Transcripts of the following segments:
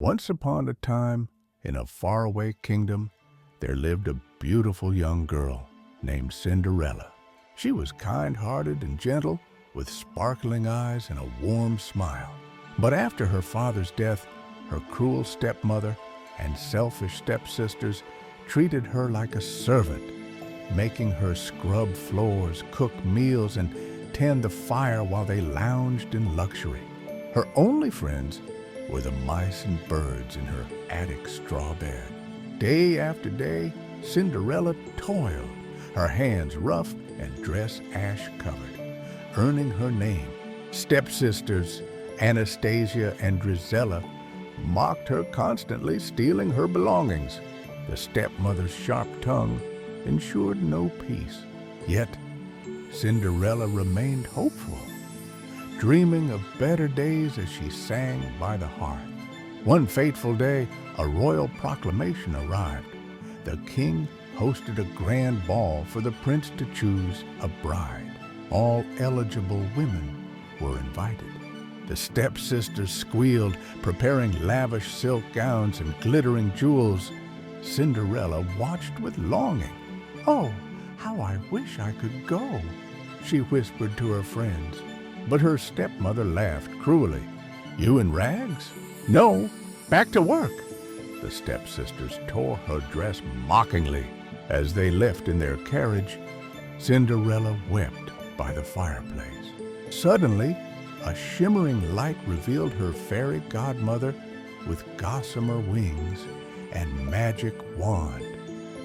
Once upon a time, in a faraway kingdom, there lived a beautiful young girl named Cinderella. She was kind-hearted and gentle, with sparkling eyes and a warm smile. But after her father's death, her cruel stepmother and selfish stepsisters treated her like a servant, making her scrub floors, cook meals, and tend the fire while they lounged in luxury. Her only friends were the mice and birds in her attic straw bed. Day after day, Cinderella toiled, her hands rough and dress ash-covered, earning her name. Stepsisters Anastasia and Drizella mocked her constantly, stealing her belongings. The stepmother's sharp tongue ensured no peace. Yet, Cinderella remained hopeful, dreaming of better days as she sang by the hearth. One fateful day, a royal proclamation arrived. The king hosted a grand ball for the prince to choose a bride. All eligible women were invited. The stepsisters squealed, preparing lavish silk gowns and glittering jewels. Cinderella watched with longing. "Oh, how I wish I could go," she whispered to her friends. But her stepmother laughed cruelly. "You in rags? No, back to work." The stepsisters tore her dress mockingly. As they left in their carriage, Cinderella wept by the fireplace. Suddenly, a shimmering light revealed her fairy godmother with gossamer wings and magic wand.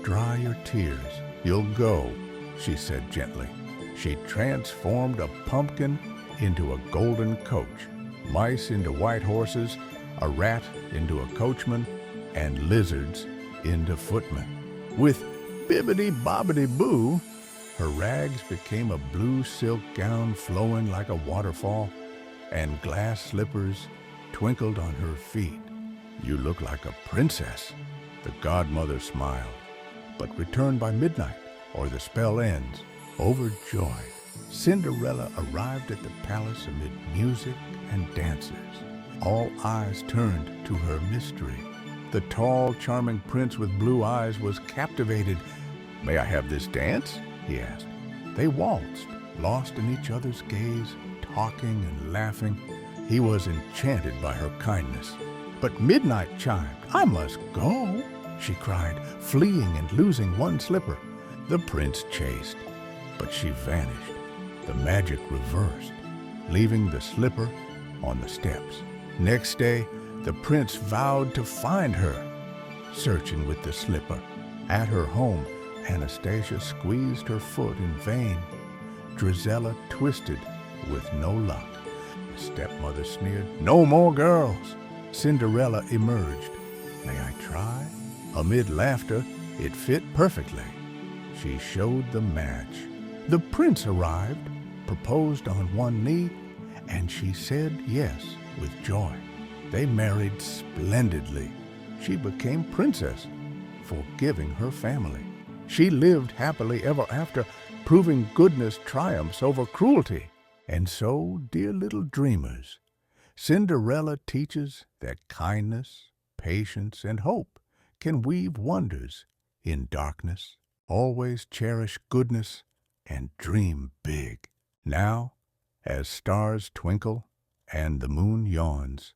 "Dry your tears, you'll go," she said gently. She transformed a pumpkin into a golden coach, mice into white horses, a rat into a coachman, and lizards into footmen. With bibbidi-bobbidi-boo, her rags became a blue silk gown flowing like a waterfall, and glass slippers twinkled on her feet. "You look like a princess," the godmother smiled. "But return by midnight, or the spell ends." Overjoyed, Cinderella arrived at the palace amid music and dancers. All eyes turned to her mystery. The tall, charming prince with blue eyes was captivated. "May I have this dance?" he asked. They waltzed, lost in each other's gaze, talking and laughing. He was enchanted by her kindness. But midnight chimed. "I must go," she cried, fleeing and losing one slipper. The prince chased, but she vanished. The magic reversed, leaving the slipper on the steps. Next day, the prince vowed to find her, searching with the slipper. At her home, Anastasia squeezed her foot in vain. Drizella twisted with no luck. The stepmother sneered, "No more girls." Cinderella emerged. "May I try?" Amid laughter, it fit perfectly. She showed the match. The prince arrived, proposed on one knee, and she said yes with joy. They married splendidly. She became princess, forgiving her family. She lived happily ever after, proving goodness triumphs over cruelty. And so, dear little dreamers, Cinderella teaches that kindness, patience, and hope can weave wonders in darkness. Always cherish goodness and dream big. Now, as stars twinkle and the moon yawns,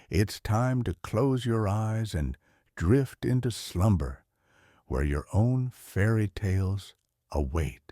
it's time to close your eyes and drift into slumber, where your own fairy tales await.